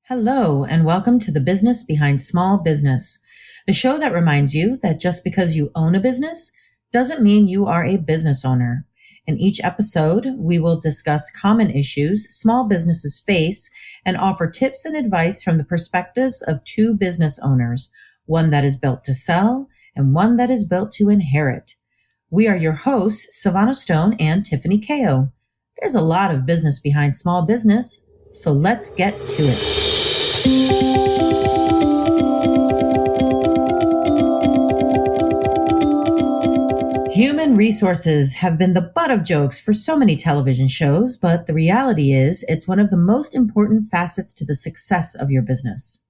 Hello, and welcome to the Business Behind Small Business, the show that reminds you that just because you own a business doesn't mean you are a business owner. In each episode, we will discuss common issues small businesses face and offer tips and advice from the perspectives of two business owners, one that is built to sell and one that is built to inherit. We are your hosts, Sevana Stone and Tiffany Ko. There's a lot of business behind small business, so let's get to it. Human resources have been the butt of jokes for so many television shows, but the reality is it's one of the most important facets to the success of your business.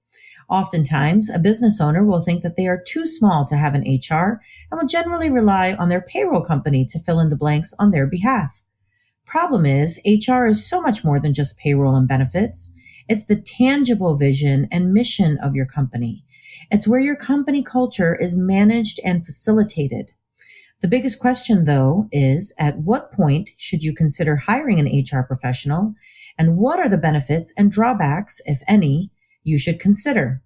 Oftentimes, a business owner will think that they are too small to have an HR and will generally rely on their payroll company to fill in the blanks on their behalf. Problem is, HR is so much more than just payroll and benefits. It's the tangible vision and mission of your company. It's where your company culture is managed and facilitated. The biggest question, though, is at what point should you consider hiring an HR professional, and what are the benefits and drawbacks, if any, you should consider?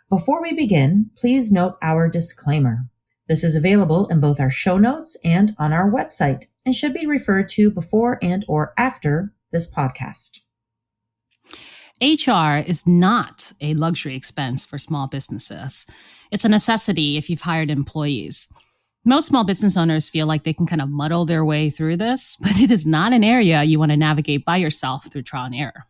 Before we begin, please note our disclaimer. This is available in both our show notes and on our website, and should be referred to before and or after this podcast. HR is not a luxury expense for small businesses. It's a necessity if you've hired employees. Most small business owners feel like they can kind of muddle their way through this, but it is not an area you want to navigate by yourself through trial and error.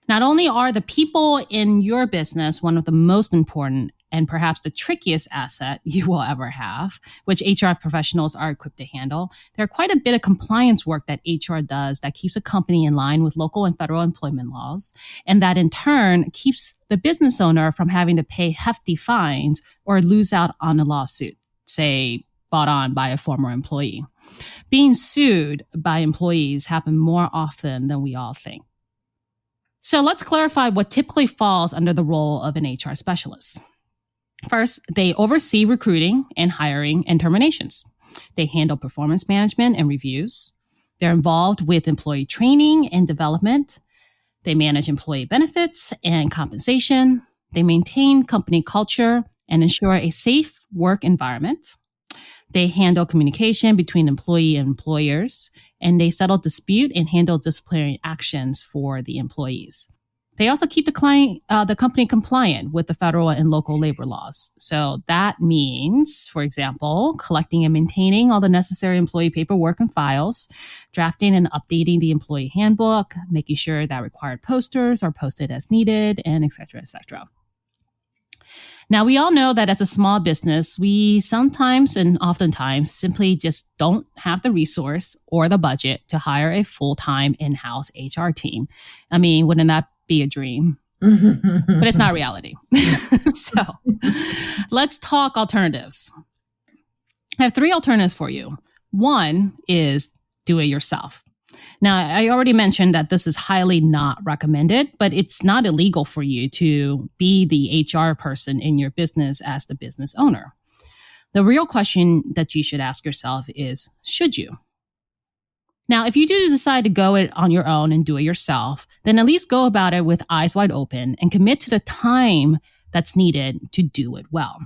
Not only are the people in your business one of the most important and perhaps the trickiest asset you will ever have, which HR professionals are equipped to handle, there are quite a bit of compliance work that HR does that keeps a company in line with local and federal employment laws, and that in turn keeps the business owner from having to pay hefty fines or lose out on a lawsuit, say, bought on by a former employee. Being sued by employees happen more often than we all think. So let's clarify what typically falls under the role of an HR specialist. First, they oversee recruiting and hiring and terminations. They handle performance management and reviews. They're involved with employee training and development. They manage employee benefits and compensation. They maintain company culture and ensure a safe work environment. They handle communication between employee and employers, and they settle dispute and handle disciplinary actions for the employees. They also keep the company compliant with the federal and local labor laws. So that means, for example, collecting and maintaining all the necessary employee paperwork and files, drafting and updating the employee handbook, making sure that required posters are posted as needed, and et cetera, et cetera. Now, we all know that as a small business, we sometimes and oftentimes simply just don't have the resource or the budget to hire a full-time in-house HR team. I mean, wouldn't that be a dream? But it's not reality. So let's talk alternatives. I have three alternatives for you. One is do it yourself. Now, I already mentioned that this is highly not recommended, but it's not illegal for you to be the HR person in your business as the business owner. The real question that you should ask yourself is, should you? Now, if you do decide to go it on your own and do it yourself, then at least go about it with eyes wide open and commit to the time that's needed to do it well.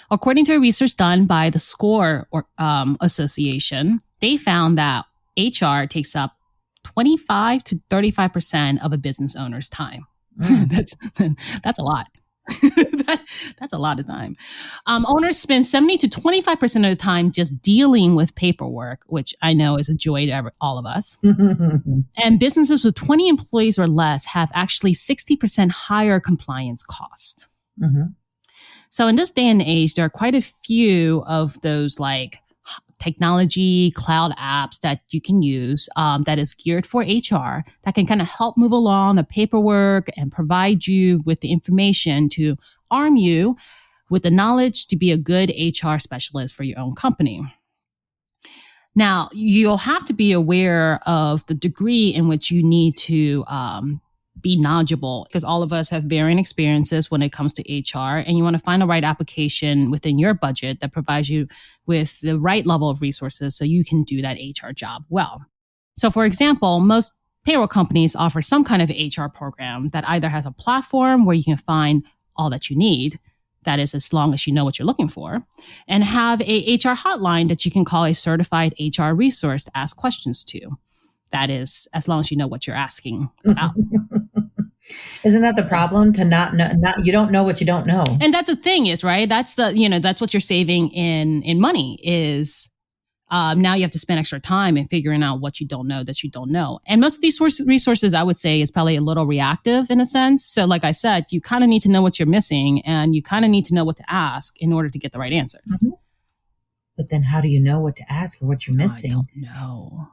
According to research done by the SCORE Association, they found that HR takes up 25 to 35% of a business owner's time. That's a lot. That's a lot of time. Owners spend 70 to 25% of the time just dealing with paperwork, which I know is a joy to all of us. And businesses with 20 employees or less have actually 60% higher compliance cost. So in this day and age, there are quite a few of those like technology cloud apps that you can use that is geared for HR that can kind of help move along the paperwork and provide you with the information to arm you with the knowledge to be a good HR specialist for your own company. Now, you'll have to be aware of the degree in which you need to be knowledgeable, because all of us have varying experiences when it comes to HR, and you want to find the right application within your budget that provides you with the right level of resources so you can do that HR job well. So for example, most Payroll companies offer some kind of HR program that either has a platform where you can find all that you need, that is, as long as you know what you're looking for, and have a HR hotline that you can call a certified HR resource to ask questions to. That is, as long as you know what you're asking about. Isn't that the problem? To not know, you don't know what you don't know. And that's the thing is, right? That's that's what you're saving in money is now you have to spend extra time in figuring out what you don't know that you don't know. And most of these resources, I would say, is probably a little reactive in a sense. So like I said, you kind of need to know what you're missing and you kind of need to know what to ask in order to get the right answers. Mm-hmm. But then how do you know what to ask or what you're missing? I don't know.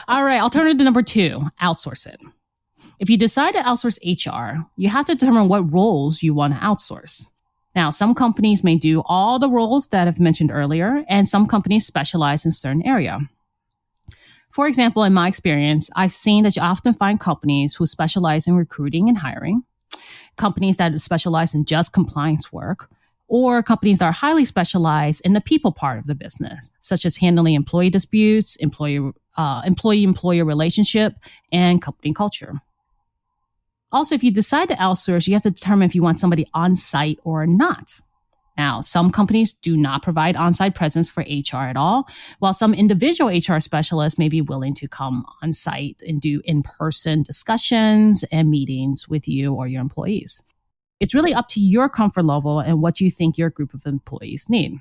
All right. Alternative number 2, outsource it. If you decide to outsource HR, you have to determine what roles you want to outsource. Now, some companies may do all the roles that I've mentioned earlier, and some companies specialize in a certain area. For example, in my experience, I've seen that you often find companies who specialize in recruiting and hiring, companies that specialize in just compliance work, or companies that are highly specialized in the people part of the business, such as handling employee disputes, employee-employer relationship, and company culture. Also, if you decide to outsource, you have to determine if you want somebody on site or not. Now, some companies do not provide on-site presence for HR at all, while some individual HR specialists may be willing to come on site and do in-person discussions and meetings with you or your employees. It's really up to your comfort level and what you think your group of employees need.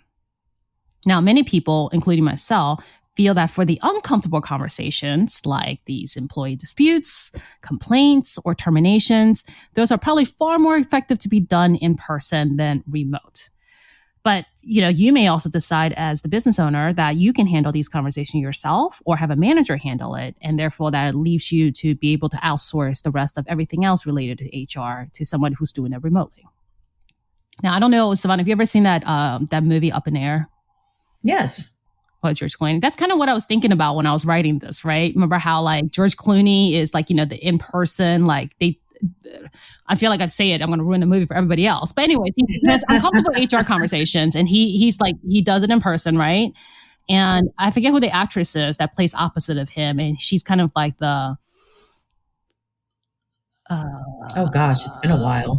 Now, many people, including myself, feel that for the uncomfortable conversations like these employee disputes, complaints, or terminations, those are probably far more effective to be done in person than remote. But, you may also decide as the business owner that you can handle these conversations yourself or have a manager handle it. And therefore that leaves you to be able to outsource the rest of everything else related to HR to someone who's doing it remotely. Now, I don't know, Savannah, have you ever seen that movie Up in Air? Yes. What George Clooney. That's kind of what I was thinking about when I was writing this, right? Remember how George Clooney is the in-person, I feel like I say it, I'm going to ruin the movie for everybody else. But anyways, he has uncomfortable HR conversations and he does it in person, right? And I forget who the actress is that plays opposite of him. And she's kind of like the... oh gosh, it's been a while.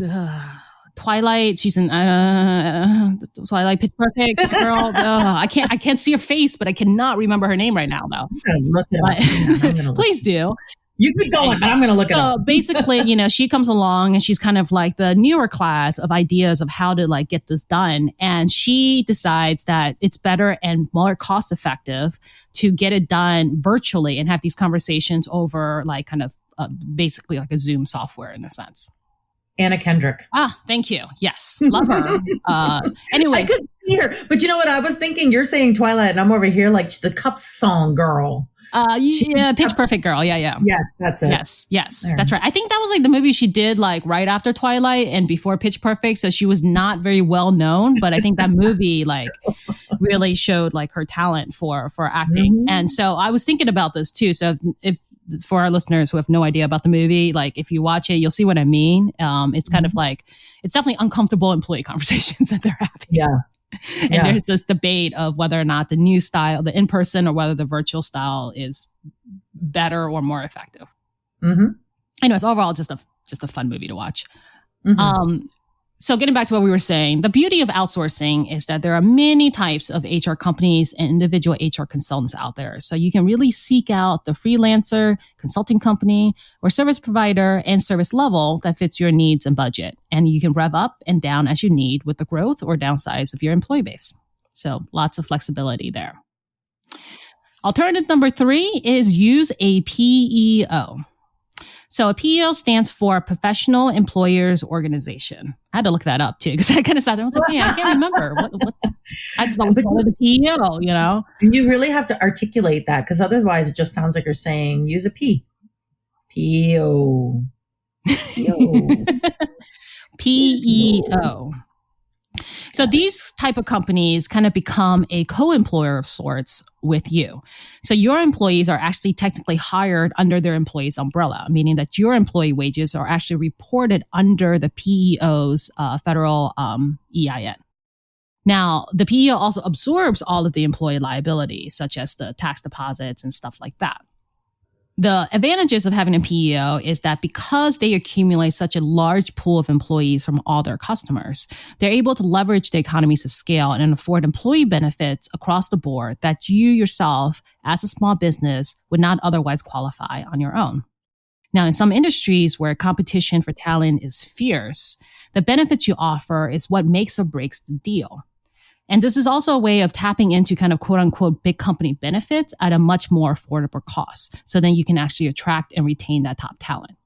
Twilight. She's in Twilight, Pitch Perfect girl. I can't see her face, but I cannot remember her name right now, though. I'm gonna look it up. Please do. You keep going, but I'm going to look it up. So basically, she comes along and she's kind of like the newer class of ideas of how to get this done. And she decides that it's better and more cost effective to get it done virtually and have these conversations over basically like a Zoom software in a sense. Anna Kendrick. Thank you. Yes. Love her. Anyway. I could see her. But you know what I was thinking? You're saying Twilight and I'm over here like the Cup Song girl. Pitch Perfect girl. Yeah. Yes, that's it. Yes. That's right. I think that was the movie she did right after Twilight and before Pitch Perfect. So she was not very well known, but I think that movie really showed her talent for acting. Mm-hmm. And so I was thinking about this too. So if for our listeners who have no idea about the movie, if you watch it, you'll see what I mean. It's kind of it's definitely uncomfortable employee conversations that they're having. Yeah. And there's this debate of whether or not the new style, the in-person or whether the virtual style is better or more effective. Mm-hmm. Anyways, overall, just a fun movie to watch. Mm-hmm. So getting back to what we were saying, the beauty of outsourcing is that there are many types of HR companies and individual HR consultants out there. So you can really seek out the freelancer, consulting company, or service provider and service level that fits your needs and budget. And you can rev up and down as you need with the growth or downsize of your employee base. So lots of flexibility there. Alternative number 3 is use a PEO. So a PEO stands for Professional Employers Organization. I had to look that up too, because I kind of sat there and was like, I can't remember. What I just always call it a PEO, You really have to articulate that because otherwise it just sounds like you're saying use a P. PEO. PEO. So these type of companies kind of become a co-employer of sorts with you. So your employees are actually technically hired under their employee's umbrella, meaning that your employee wages are actually reported under the PEO's federal EIN. Now, the PEO also absorbs all of the employee liability, such as the tax deposits and stuff like that. The advantages of having a PEO is that because they accumulate such a large pool of employees from all their customers, they're able to leverage the economies of scale and afford employee benefits across the board that you yourself, as a small business, would not otherwise qualify on your own. Now, in some industries where competition for talent is fierce, the benefits you offer is what makes or breaks the deal. And this is also a way of tapping into kind of quote unquote big company benefits at a much more affordable cost. So then you can actually attract and retain that top talent.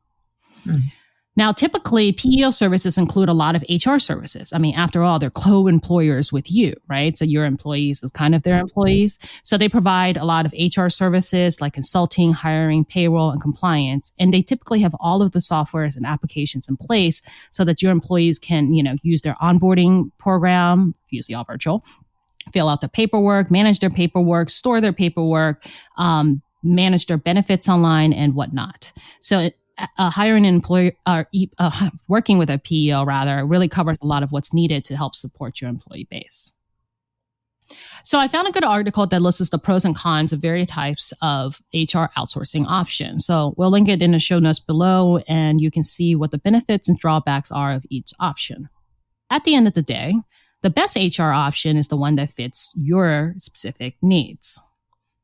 Now, typically, PEO services include a lot of HR services. I mean, after all, they're co-employers with you, right? So your employees is kind of their employees. So they provide a lot of HR services like consulting, hiring, payroll, and compliance. And they typically have all of the softwares and applications in place so that your employees can, use their onboarding program, usually all virtual, fill out their paperwork, manage their paperwork, store their paperwork, manage their benefits online and whatnot. So hiring an employer, working with a PEO rather, really covers a lot of what's needed to help support your employee base. So I found a good article that lists the pros and cons of various types of HR outsourcing options. So we'll link it in the show notes below, and you can see what the benefits and drawbacks are of each option. At the end of the day, the best HR option is the one that fits your specific needs.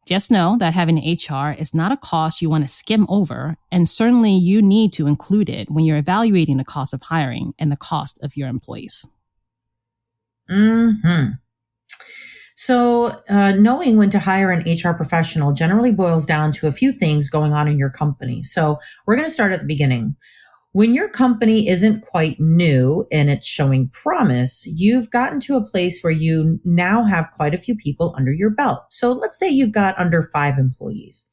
Just know that having HR is not a cost you want to skim over, and certainly you need to include it when you're evaluating the cost of hiring and the cost of your employees. So knowing when to hire an HR professional generally boils down to a few things going on in your company. So we're going to start at the beginning. When your company isn't quite new and it's showing promise, you've gotten to a place where you now have quite a few people under your belt. So let's say you've got under 5 employees.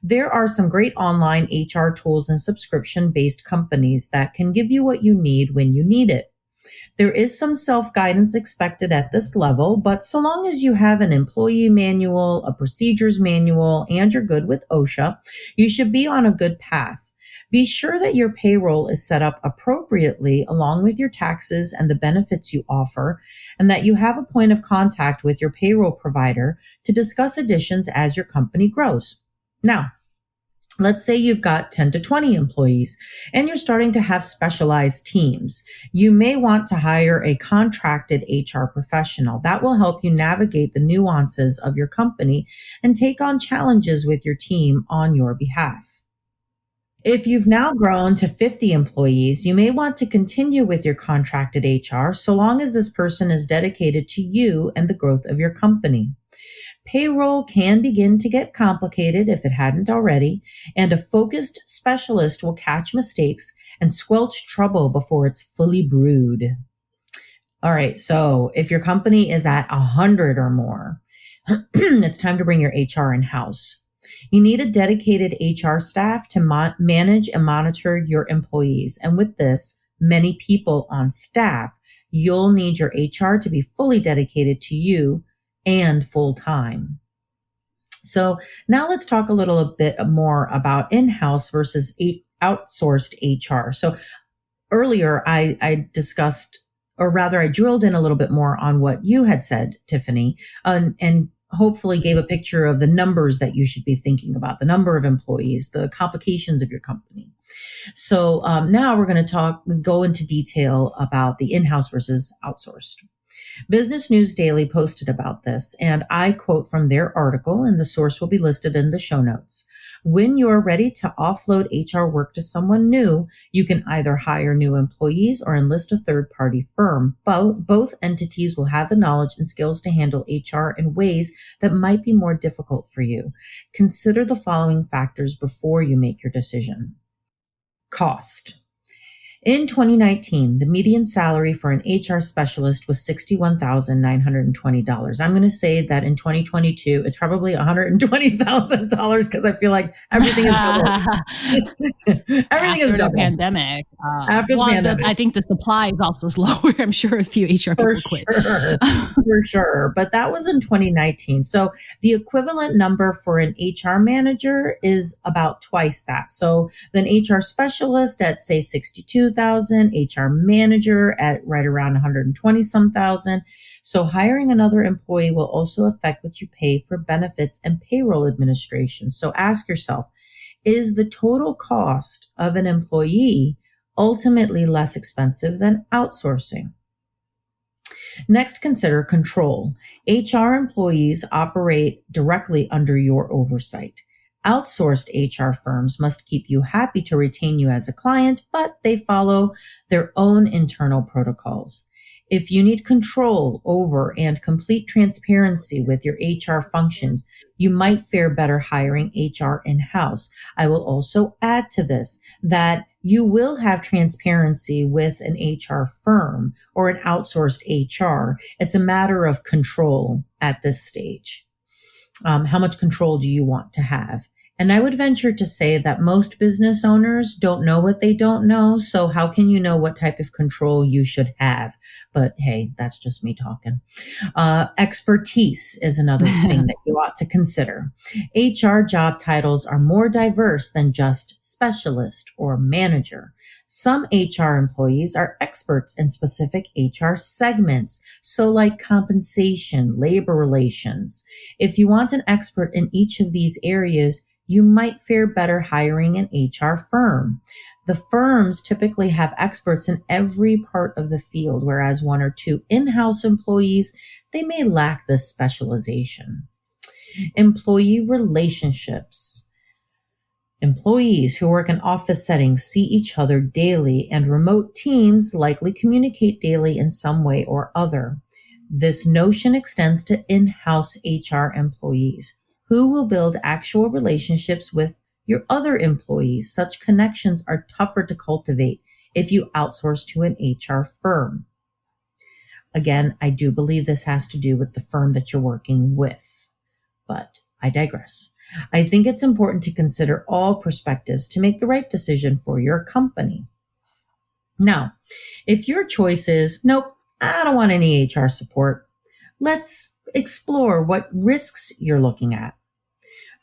There are some great online HR tools and subscription-based companies that can give you what you need when you need it. There is some self-guidance expected at this level, but so long as you have an employee manual, a procedures manual, and you're good with OSHA, you should be on a good path. Be sure that your payroll is set up appropriately along with your taxes and the benefits you offer, and that you have a point of contact with your payroll provider to discuss additions as your company grows. Now, let's say you've got 10 to 20 employees and you're starting to have specialized teams. You may want to hire a contracted HR professional that will help you navigate the nuances of your company and take on challenges with your team on your behalf. If you've now grown to 50 employees, you may want to continue with your contracted HR so long as this person is dedicated to you and the growth of your company. Payroll can begin to get complicated if it hadn't already, and a focused specialist will catch mistakes and squelch trouble before it's fully brewed. All right, so if your company is at 100 or more, it's time to bring your HR in-house. You need a dedicated HR staff to manage and monitor your employees. And with this, many people on staff, you'll need your HR to be fully dedicated to you and full-time. So now let's talk a little bit more about in-house versus outsourced HR. So earlier I discussed, or rather I drilled in a little bit more on what you had said, Tiffany, and hopefully gave a picture of the numbers that you should be thinking about, the number of employees, the complications of your company. So now we're going to go into detail about the in-house versus outsourced. Business News Daily posted about this, and I quote from their article, and the source will be listed in the show notes. When you're ready to offload HR work to someone new, you can either hire new employees or enlist a third-party firm. Both entities will have the knowledge and skills to handle HR in ways that might be more difficult for you. Consider the following factors before you make your decision. Cost. In 2019, the median salary for an HR specialist was $61,920. I'm going to say that in 2022, it's probably $120,000 because I feel like everything is doubled. Everything is doubled. The pandemic. After the pandemic. I think the supply is also slower. I'm sure a few HR people quit. For sure. But that was in 2019. So the equivalent number for an HR manager is about twice that. So then HR specialist at say 62,000, HR manager at right around 120 some thousand. So hiring another employee will also affect what you pay for benefits and payroll administration. So ask yourself, Is the total cost of an employee ultimately less expensive than outsourcing? Next, consider control. HR employees operate directly under your oversight. Outsourced HR firms must keep you happy to retain you as a client, but they follow their own internal protocols. If you need control over and complete transparency with your HR functions, you might fare better hiring HR in-house. I will also add to this that you will have transparency with an HR firm or an outsourced HR. It's a matter of control at this stage. How much control do you want to have? And I would venture to say that most business owners don't know what they don't know. So how can you know what type of control you should have? But hey, that's just me talking. Expertise is another thing that you ought to consider. HR job titles are more diverse than just specialist or manager. Some HR employees are experts in specific HR segments, so like compensation, labor relations. If you want an expert in each of these areas, you might fare better hiring an HR firm. The firms typically have experts in every part of the field, whereas one or two in-house employees, they may lack this specialization. Employee relationships. Employees who work in office settings see each other daily, and remote teams likely communicate daily in some way or other. This notion extends to in-house HR employees, who will build actual relationships with your other employees. Such connections are tougher to cultivate if you outsource to an HR firm. Again, I do believe this has to do with the firm that you're working with, but I digress. I think it's important to consider all perspectives to make the right decision for your company. Now, if your choice is, nope, I don't want any HR support, let's explore what risks you're looking at.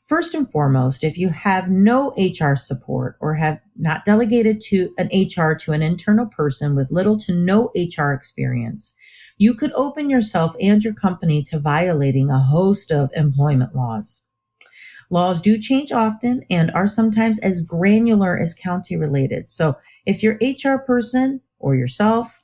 First and foremost, if you have no HR support or have not delegated to an HR to an internal person with little to no HR experience, you could open yourself and your company to violating a host of employment laws. Laws do change often and are sometimes as granular as county related. So if your HR person or yourself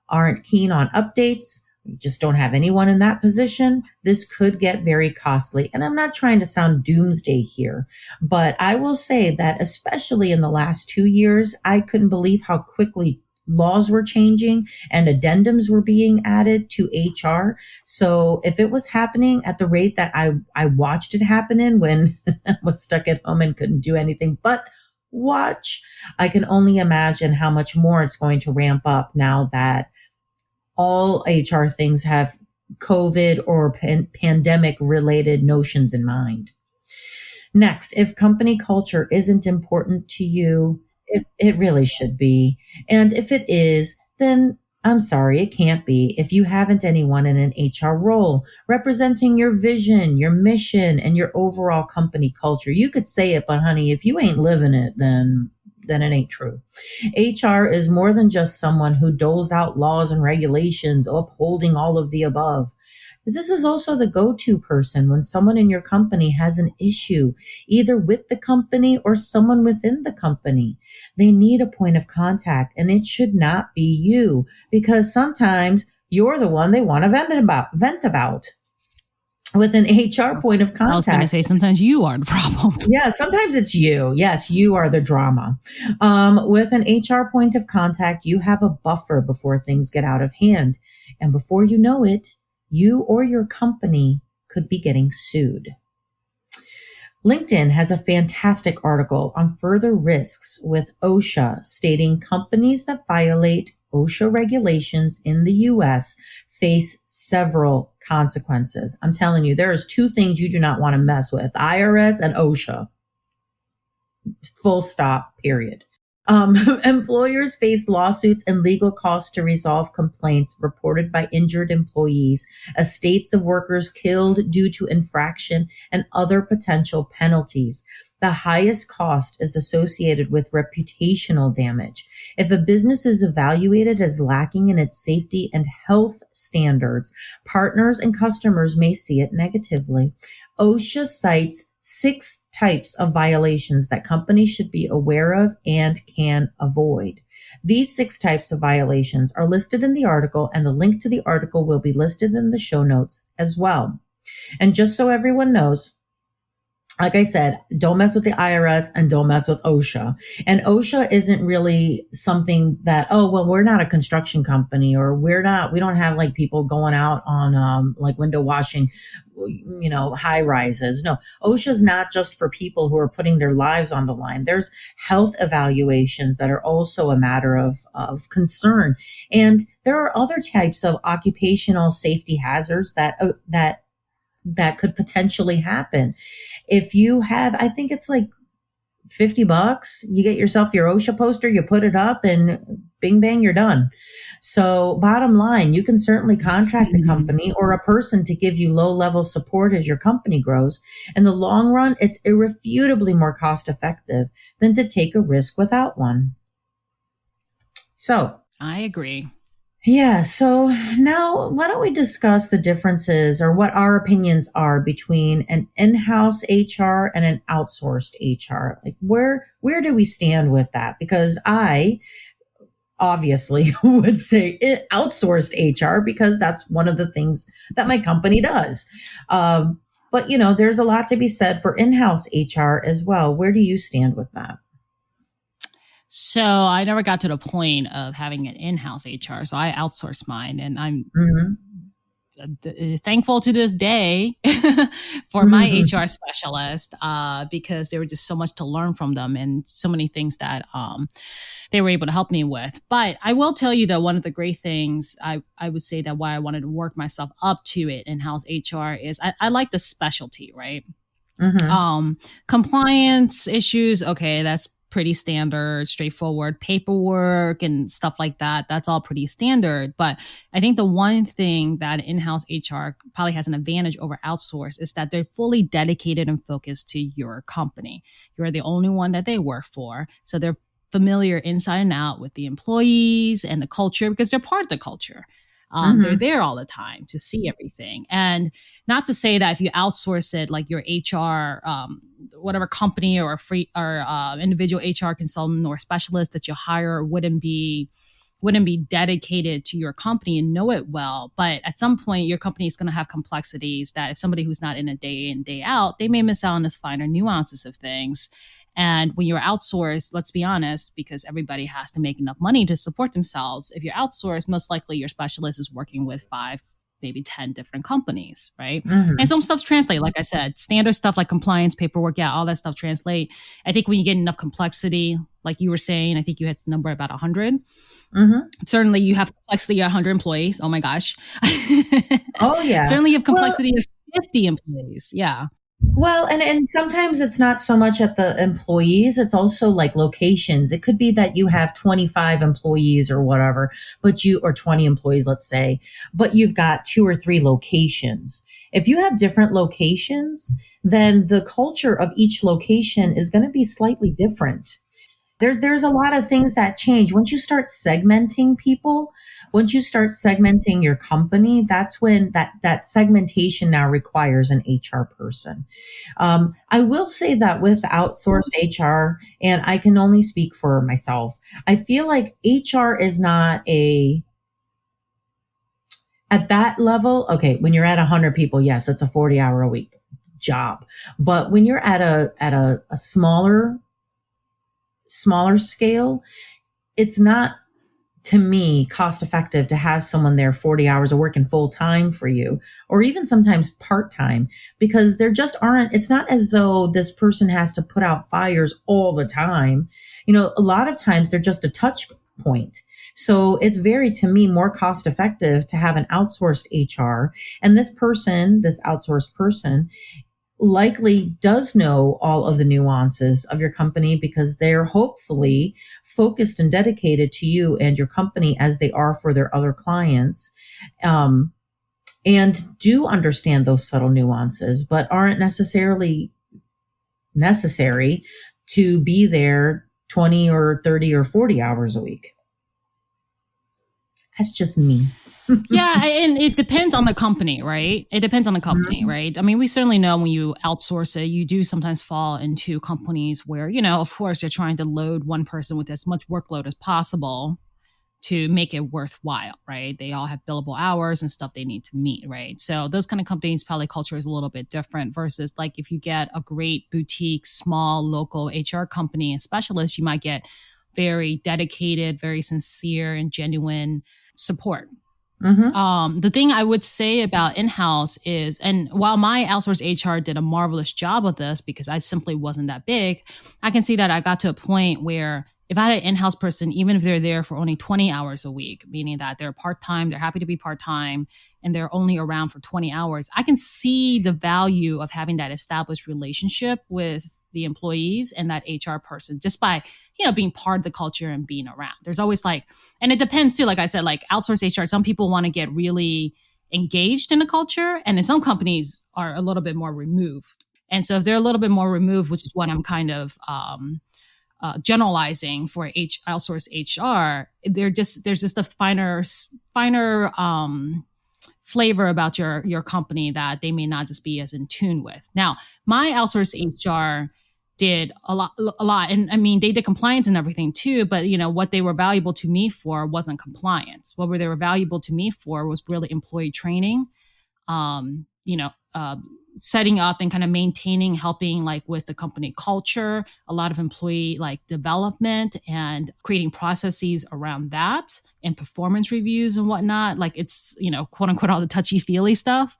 aren't keen on updates, you just don't have anyone in that position, this could get very costly. And I'm not trying to sound doomsday here, but I will say that especially in the last 2 years, I couldn't believe how quickly laws were changing and addendums were being added to HR. So if it was happening at the rate that I watched it happen in when I was stuck at home and couldn't do anything but watch, I can only imagine how much more it's going to ramp up now that all HR things have COVID or pandemic related notions in mind. Next, if company culture isn't important to you, it really should be. And if it is, then I'm sorry, it can't be if you haven't anyone in an HR role representing your vision, your mission, and your overall company culture. You could say it, but honey, if you ain't living it, then it ain't true. HR is more than just someone who doles out laws and regulations, upholding all of the above. This is also the go-to person when someone in your company has an issue, either with the company or someone within the company. They need a point of contact, and it should not be you, because sometimes you're the one they want to vent about. With an HR point of contact. I was going to say, sometimes you are the problem. Yeah, sometimes it's you. Yes, you are the drama. With an HR point of contact, you have a buffer before things get out of hand. And before you know it, you or your company could be getting sued. LinkedIn has a fantastic article on further risks with OSHA, stating companies that violate OSHA regulations in the U.S. face several consequences. I'm telling you, there's 2 things you do not want to mess with: IRS and OSHA. Full stop, period. Employers face lawsuits and legal costs to resolve complaints reported by injured employees, estates of workers killed due to infraction, and other potential penalties. The highest cost is associated with reputational damage. If a business is evaluated as lacking in its safety and health standards, partners and customers may see it negatively. OSHA cites 6 types of violations that companies should be aware of and can avoid. These 6 types of violations are listed in the article, and the link to the article will be listed in the show notes as well. And just so everyone knows, like I said, don't mess with the IRS and don't mess with OSHA. And OSHA isn't really something that, oh, well, we're not a construction company, or we don't have like people going out on like window washing, high rises. No, OSHA is not just for people who are putting their lives on the line. There's health evaluations that are also a matter of concern. And there are other types of occupational safety hazards that could potentially happen. If you have, I think it's like $50, you get yourself your OSHA poster, you put it up, and bing, bang, you're done. So bottom line, you can certainly contract a company or a person to give you low-level support as your company grows. In the long run, it's irrefutably more cost-effective than to take a risk without one. So I agree. Yeah. So now why don't we discuss the differences, or what our opinions are, between an in-house HR and an outsourced HR? Like where do we stand with that? Because I obviously would say outsourced HR, because that's one of the things that my company does. But there's a lot to be said for in-house HR as well. Where do you stand with that? So I never got to the point of having an in-house HR. So I outsourced mine, and I'm thankful to this day for my HR specialist, because there was just so much to learn from them and so many things that they were able to help me with. But I will tell you that one of the great things I would say that why I wanted to work myself up to it in-house HR is I like the specialty, right? Compliance issues, okay, that's pretty standard, straightforward. Paperwork and stuff like that, that's all pretty standard. But I think the one thing that in-house HR probably has an advantage over outsource is that they're fully dedicated and focused to your company. You're the only one that they work for. So they're familiar inside and out with the employees and the culture, because they're part of the culture. They're there all the time to see everything. And not to say that if you outsource it, like your HR, whatever company or individual HR consultant or specialist that you hire wouldn't be dedicated to your company and know it well. But at some point, your company is going to have complexities that if somebody who's not in a day in, day out, they may miss out on the finer nuances of things. And when you're outsourced, let's be honest, because everybody has to make enough money to support themselves. If you're outsourced, most likely your specialist is working with 5, maybe 10 different companies, right? And some stuff translate. Like I said, standard stuff like compliance, paperwork, all that stuff translate. I think when you get enough complexity, like you were saying, I think you had the number about 100. Certainly you have complexity at 100 employees. Oh my gosh. Oh yeah. Certainly you have complexity of 50 employees. Yeah. Well, and sometimes it's not so much at the employees, it's also like locations. It could be that you have 25 employees or whatever, or 20 employees, let's say, but you've got 2 or 3 locations. If you have different locations, then the culture of each location is going to be slightly different. There's a lot of things that change. Once you start segmenting people, once you start segmenting your company, that's when that segmentation now requires an HR person. I will say that with outsourced HR, and I can only speak for myself, I feel like HR is not at that level. Okay, when you're at 100 people, yes, it's a 40-hour a week job. But when you're at a smaller scale, it's not, to me, cost effective to have someone there 40 hours of working full time for you, or even sometimes part time, because there just aren't, it's not as though this person has to put out fires all the time. A lot of times they're just a touch point. So it's to me, more cost effective to have an outsourced HR. And this outsourced person, likely does know all of the nuances of your company, because they're hopefully focused and dedicated to you and your company as they are for their other clients, and do understand those subtle nuances, but aren't necessarily necessary to be there 20 or 30 or 40 hours a week. That's just me. Yeah, and it depends on the company, right? It depends on the company, Mhm. right? I mean, we certainly know when you outsource it, you do sometimes fall into companies where, of course, you're trying to load one person with as much workload as possible to make it worthwhile, right? They all have billable hours and stuff they need to meet, right? So those kind of companies, probably culture is a little bit different versus like if you get a great boutique, small, local HR company and specialist, you might get very dedicated, very sincere and genuine support. Mhm. The thing I would say about in-house is, and while my outsourced HR did a marvelous job of this because I simply wasn't that big, I can see that I got to a point where if I had an in-house person, even if they're there for only 20 hours a week, meaning that they're part-time, they're happy to be part-time, and they're only around for 20 hours, I can see the value of having that established relationship with the employees and that HR person just by, being part of the culture and being around. There's always like, and it depends too, like I said, like outsource HR, some people want to get really engaged in the culture, and in some companies are a little bit more removed. And so if they're a little bit more removed, which is what I'm kind of generalizing for outsource HR, there's just a finer flavor about your company that they may not just be as in tune with. Now, my outsourced HR did a lot, and I mean they did compliance and everything too. But what they were valuable to me for wasn't compliance. What they were valuable to me for was really employee training, um, you know, uh, setting up and kind of maintaining, helping like with the company culture, a lot of employee like development and creating processes around that and performance reviews and whatnot. Like it's, quote unquote, all the touchy feely stuff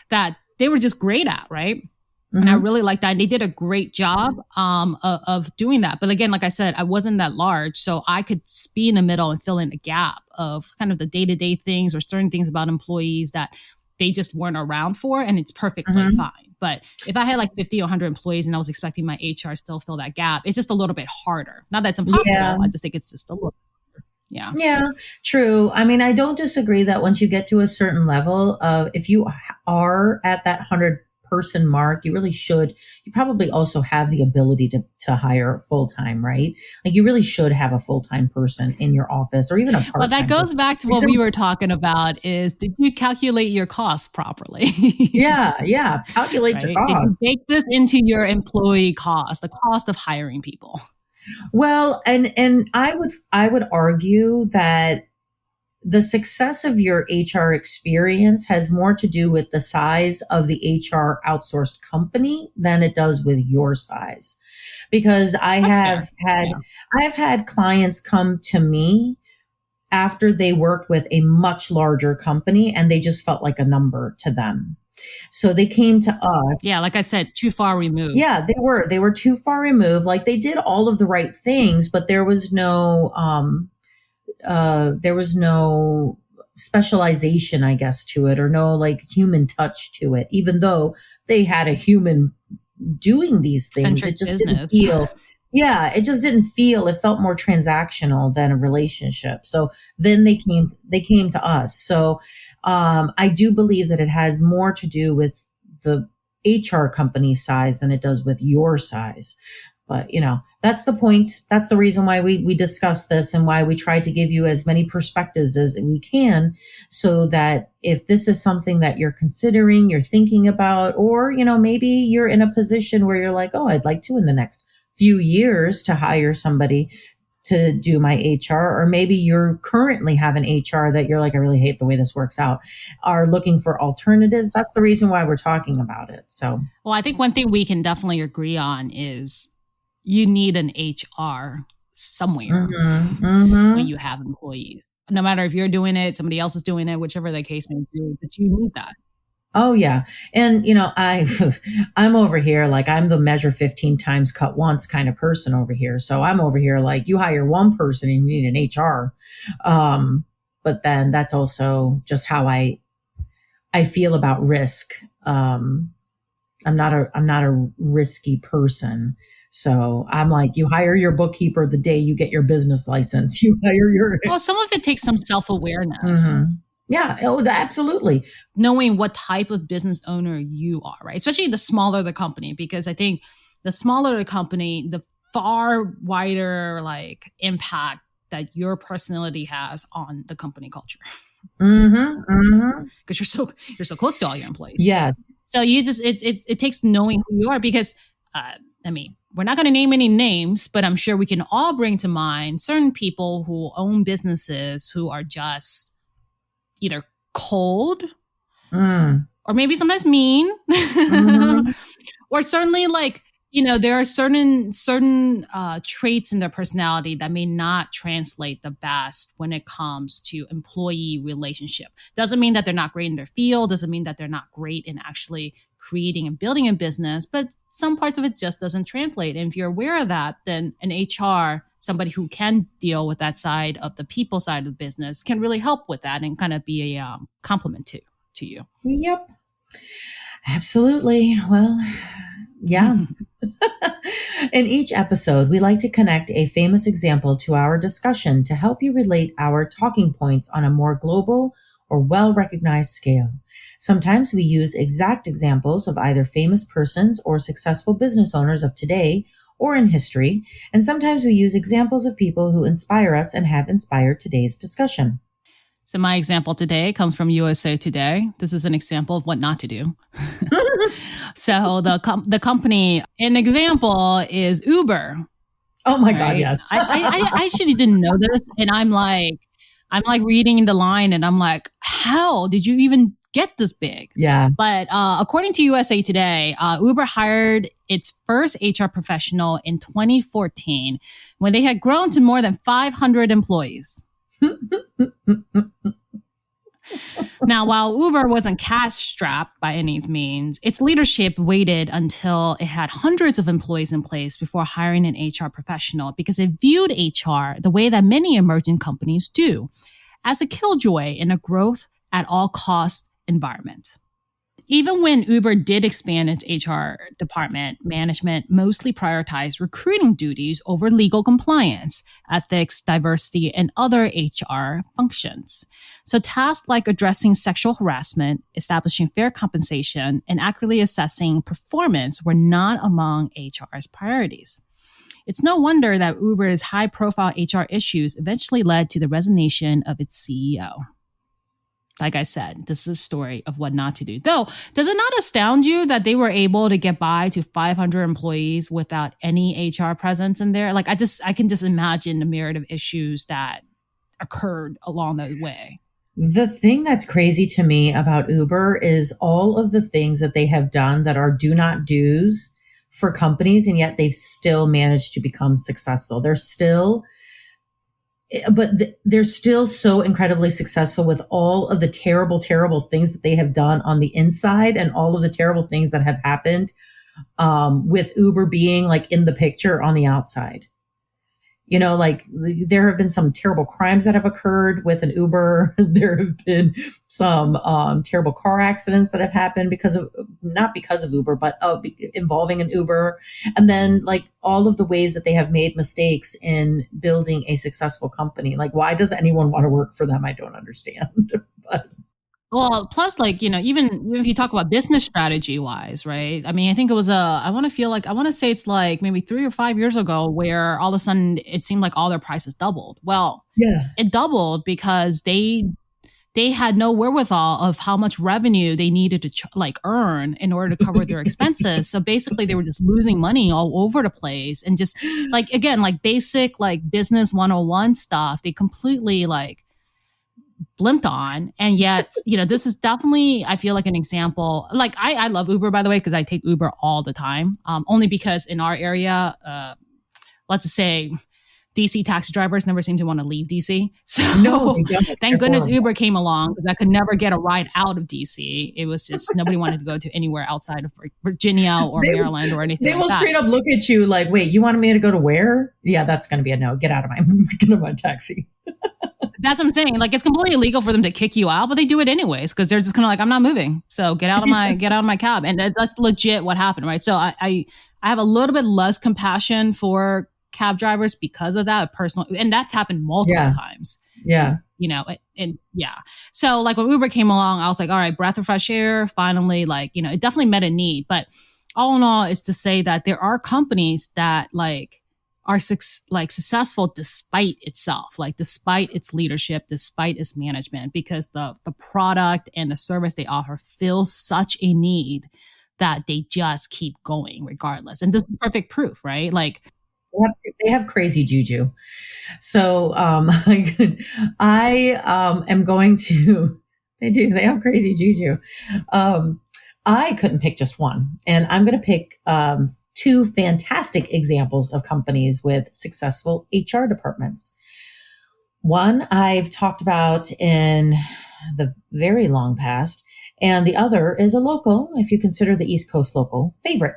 that they were just great at. Right. And I Mhm. really liked that. And they did a great job of doing that. But again, like I said, I wasn't that large. So I could be in the middle and fill in a gap of kind of the day-to-day things or certain things about employees that they just weren't around for. And it's perfectly Mhm. fine. But if I had like 50 or 100 employees and I was expecting my HR still fill that gap, it's just a little bit harder. Not that it's Yeah. impossible. I just think it's just a little, yeah. Yeah, true. I mean, I don't disagree that once you get to a certain level of, if you are at that 100-person mark, you probably also have the ability to hire full time, right? Like you really should have a full time person in your office or even a Well, part that time goes person. back to what It's we were talking about is did you calculate your costs properly? yeah, yeah. Calculate your Right? Did you costs. bake this into your employee cost, the cost of hiring people? Well, and I would argue that the success of your HR experience has more to do with the size of the HR outsourced company than it does with your size. Because That's fair. Yeah. I've had clients come to me after they worked with a much larger company and they just felt like a number to them. So they came to us. Yeah, like I said, too far removed. Yeah, they were too far removed. Like they did all of the right things, but there was no specialization, I guess, to it, or no like human touch to it. Even though they had a human doing these things, Centric it just didn't business. feel. Yeah, it just didn't feel. It felt more transactional than a relationship. So then they came to us. So I do believe that it has more to do with the HR company size than it does with your size. But that's the point. That's the reason why we discuss this and why we try to give you as many perspectives as we can, so that if this is something that you're considering, you're thinking about, or maybe you're in a position where you're like, oh, I'd like to in the next few years to hire somebody to do my HR, or maybe you're currently have an HR that you're like, I really hate the way this works out, are looking for alternatives. That's the reason why we're talking about it. So, Well, I think one thing we can definitely agree on is you need an HR somewhere when mhm. you have employees. No matter if you're doing it, somebody else is doing it, whichever the case may be, but you need that. Oh yeah. And I'm over here like I'm the measure 15 times cut once kind of person over here. So I'm over here like you hire one person and you need an HR. But then that's also just how I feel about risk. I'm not a risky person. So I'm like, you hire your bookkeeper the day you get your business license. You hire your Well, some of it takes some self-awareness, Mhm. Yeah, oh, absolutely. knowing what type of business owner you are, right? Especially the smaller the company, because I think the smaller the company, the far wider like impact that your personality has on the company culture. because you're so close to all your employees. Yes. So you just it takes knowing who you are, because I mean, we're not going to name any names, but I'm sure we can all bring to mind certain people who own businesses who are just either cold or maybe sometimes mean, or certainly like, you know, there are certain traits in their personality that may not translate the best when it comes to employee relationship. Doesn't mean that they're not great in their field, doesn't mean that they're not great in actually creating and building a business, but some parts of it just doesn't translate. And if you're aware of that, then an HR, somebody who can deal with that side of the people side of the business, can really help with that and kind of be a compliment to you. Yep. Absolutely. Well, yeah. In each episode, we like to connect a famous example to our discussion to help you relate our talking points on a more global or well-recognized scale. Sometimes we use exact examples of either famous persons or successful business owners of today or in history, and sometimes we use examples of people who inspire us and have inspired today's discussion. So my example today comes from USA Today. This is an example of what not to do. So the company, an example is Uber. Oh my God, yes. I actually didn't know this, and I'm like reading the line, and I'm like, how did you even get this big? Yeah. But according to USA Today, Uber hired its first HR professional in 2014 when they had grown to more than 500 employees. Now, while Uber wasn't cash-strapped by any means, its leadership waited until it had hundreds of employees in place before hiring an HR professional, because it viewed HR the way that many emerging companies do, as a killjoy in a growth at all cost environment. Even when Uber did expand its HR department, management mostly prioritized recruiting duties over legal compliance, ethics, diversity, and other HR functions. So tasks like addressing sexual harassment, establishing fair compensation, and accurately assessing performance were not among HR's priorities. It's no wonder that Uber's high-profile HR issues eventually led to the resignation of its CEO. Like I said, this is a story of what not to do. Though, does it not astound you that they were able to get by to 500 employees without any HR presence in there? Like, I can just imagine the myriad of issues that occurred along the way. The thing that's crazy to me about Uber is all of the things that they have done that are do not do's for companies, and yet they've still managed to become successful. They're still so incredibly successful with all of the terrible, terrible things that they have done on the inside and all of the terrible things that have happened with Uber being like in the picture on the outside. You know, like there have been some terrible crimes that have occurred with an Uber. There have been some terrible car accidents that have happened not because of Uber, but involving an Uber. And then like all of the ways that they have made mistakes in building a successful company. Like, why does anyone want to work for them? I don't understand. But well, plus, like, you know, even if you talk about business strategy wise, right? I mean, I think it was I want to say it's like maybe 3 or 5 years ago where all of a sudden it seemed like all their prices doubled. Well, yeah, it doubled because they had no wherewithal of how much revenue they needed to earn in order to cover their expenses. So basically they were just losing money all over the place, and just like, again, like basic like business 101 stuff, they completely like blimped on. And yet, you know, this is definitely, I feel like an example. Like I love Uber, by the way, because I take Uber all the time. Only because in our area, let's just say DC taxi drivers never seem to want to leave DC. So thank goodness Uber came along, because I could never get a ride out of DC. It was just, nobody wanted to go to anywhere outside of Virginia or Maryland or anything. They will straight up look at you like, wait, you wanted me to go to where? Yeah, that's going to be a no. Get out of my taxi. That's what I'm saying. Like, it's completely illegal for them to kick you out, but they do it anyways, because they're just kind of like, I'm not moving. So get out of my cab. And that's legit what happened, right? So I have a little bit less compassion for cab drivers because of that personal, and that's happened multiple times. Yeah. You know, and yeah. So like when Uber came along, I was like, all right, breath of fresh air. Finally, like, you know, it definitely met a need. But all in all is to say that there are companies that like are successful despite itself, like despite its leadership, despite its management, because the product and the service they offer fills such a need that they just keep going regardless. And this is perfect proof, right? Like they have crazy juju. So I am going to. They have crazy juju. I couldn't pick just one, and I'm going to pick two fantastic examples of companies with successful HR departments. One I've talked about in the very long past, and the other is a local, if you consider the East Coast local, favorite.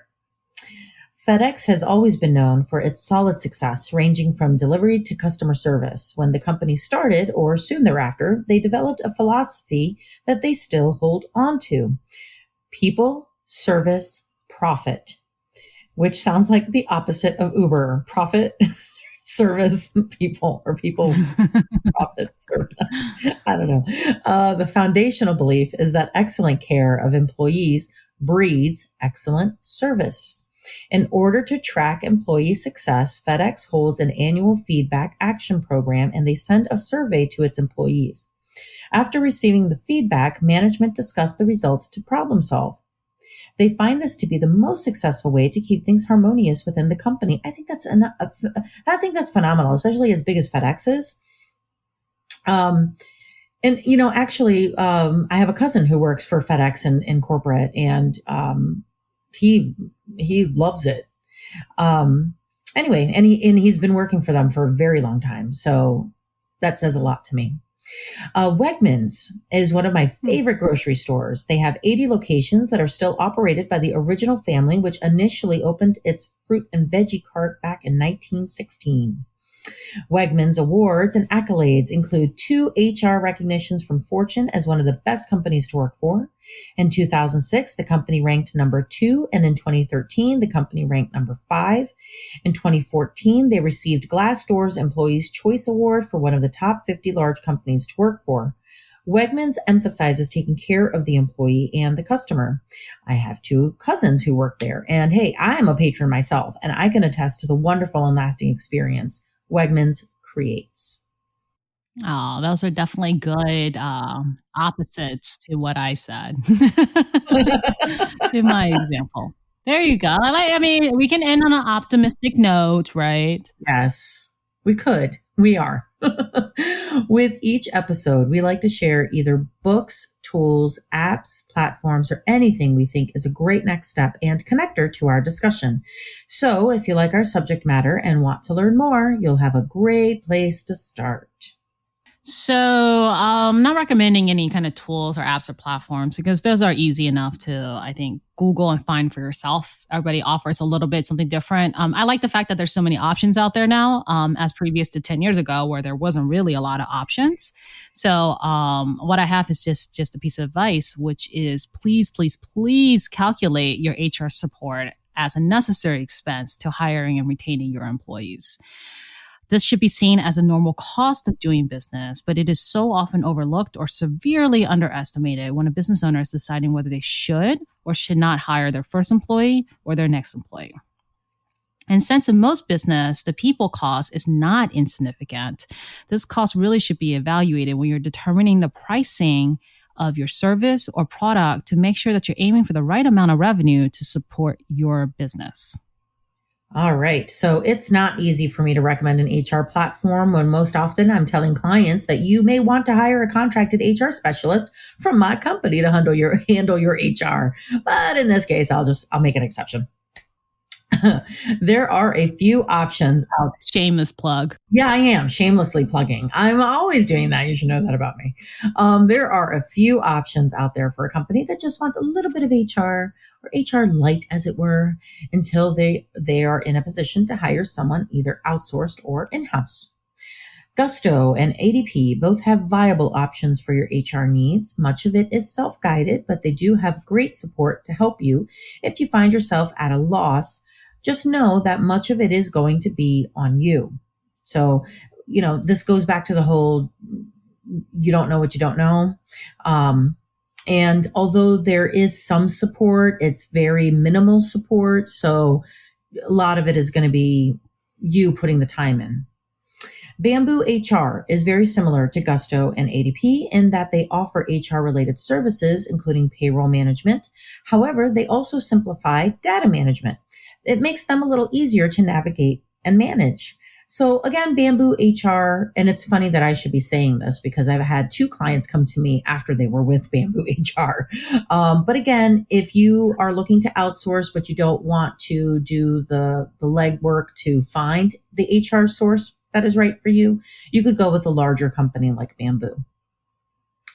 FedEx has always been known for its solid success, ranging from delivery to customer service. When the company started, or soon thereafter, they developed a philosophy that they still hold on to: people, service, profit, which sounds like the opposite of Uber: profit, service, people, or people, profit, service. I don't know. The foundational belief is that excellent care of employees breeds excellent service. In order to track employee success, FedEx holds an annual feedback action program, and they send a survey to its employees. After receiving the feedback, management discuss the results to problem solve. They find this to be the most successful way to keep things harmonious within the company. I think that's phenomenal, especially as big as FedEx is. And actually, I have a cousin who works for FedEx in corporate, and he loves it. Anyway, and he's been working for them for a very long time, so that says a lot to me. Wegmans is one of my favorite grocery stores. They have 80 locations that are still operated by the original family, which initially opened its fruit and veggie cart back in 1916. Wegmans awards and accolades include 2 HR recognitions from Fortune as one of the best companies to work for. In 2006, the company ranked number 2, and in 2013, the company ranked number 5. In 2014, they received Glassdoor's Employees' Choice Award for one of the top 50 large companies to work for. Wegmans emphasizes taking care of the employee and the customer. I have 2 cousins who work there, and hey, I am a patron myself, and I can attest to the wonderful and lasting experience Wegmans creates. Oh, those are definitely good opposites to what I said in my example. There you go. I mean, we can end on an optimistic note, right? Yes, we could. We are. With each episode, we like to share either books, tools, apps, platforms, or anything we think is a great next step and connector to our discussion. So if you like our subject matter and want to learn more, you'll have a great place to start. So I'm not recommending any kind of tools or apps or platforms because those are easy enough to, I think, Google and find for yourself. Everybody offers a little bit something different. I like the fact that there's so many options out there now, as previous to 10 years ago where there wasn't really a lot of options. So what I have is just a piece of advice, which is please, please, please calculate your HR support as a necessary expense to hiring and retaining your employees. This should be seen as a normal cost of doing business, but it is so often overlooked or severely underestimated when a business owner is deciding whether they should or should not hire their first employee or their next employee. And since in most business, the people cost is not insignificant, this cost really should be evaluated when you're determining the pricing of your service or product to make sure that you're aiming for the right amount of revenue to support your business. All right. So it's not easy for me to recommend an HR platform when most often I'm telling clients that you may want to hire a contracted HR specialist from my company to handle your HR. But in this case, I'll make an exception. There are a few options out. Shameless plug. Yeah, I am shamelessly plugging. I'm always doing that. You should know that about me. There are a few options out there for a company that just wants a little bit of HR or HR light, as it were, until they are in a position to hire someone either outsourced or in-house. Gusto and ADP both have viable options for your HR needs. Much of it is self-guided, but they do have great support to help you if you find yourself at a loss. Just know that much of it is going to be on you. So, this goes back to the whole, you don't know what you don't know. And although there is some support, it's very minimal support. So a lot of it is going to be you putting the time in. Bamboo HR is very similar to Gusto and ADP in that they offer HR-related services, including payroll management. However, they also simplify data management. It makes them a little easier to navigate and manage. So again, Bamboo HR, and it's funny that I should be saying this because I've had 2 clients come to me after they were with Bamboo HR. But again, if you are looking to outsource, but you don't want to do the legwork to find the HR source that is right for you, you could go with a larger company like Bamboo.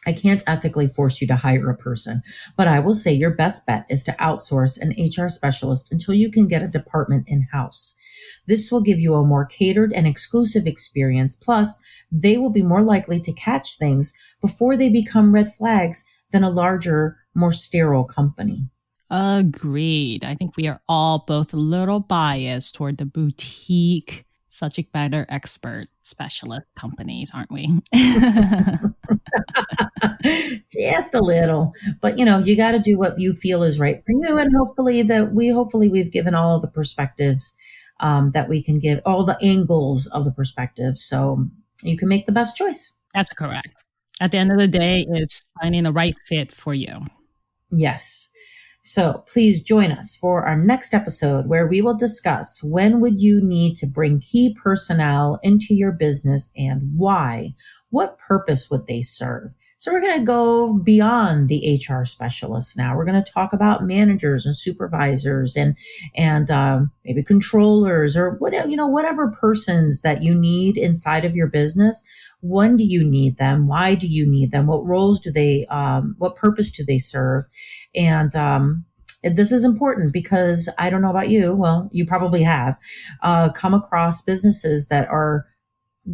I can't ethically force you to hire a person, but I will say your best bet is to outsource an HR specialist until you can get a department in-house. This will give you a more catered and exclusive experience. Plus, they will be more likely to catch things before they become red flags than a larger, more sterile company. Agreed. I think we are all both a little biased toward the boutique subject matter expert specialist companies, aren't we? Just a little, but you got to do what you feel is right for you, and hopefully we've given all of the perspectives that we can give, all the angles of the perspective, so you can make the best choice. That's correct. At the end of the day, it's finding the right fit for you. Yes. So please join us for our next episode where we will discuss when would you need to bring key personnel into your business and why. What purpose would they serve? So we're going to go beyond the HR specialists now. We're going to talk about managers and supervisors and maybe controllers or whatever persons that you need inside of your business. When do you need them? Why do you need them? What roles do they, what purpose do they serve? And this is important because I don't know about you. Well, you probably have come across businesses that are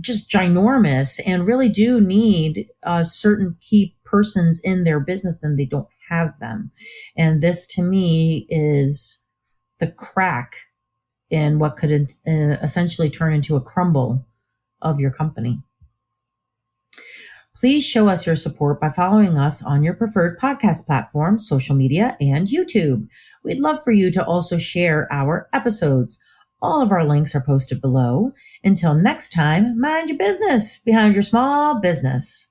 just ginormous and really do need certain key persons in their business, and they don't have them. And this to me is the crack in what could essentially turn into a crumble of your company. Please show us your support by following us on your preferred podcast platform, social media, and YouTube. We'd love for you to also share our episodes. All of our links are posted below. Until next time, mind your business behind your small business.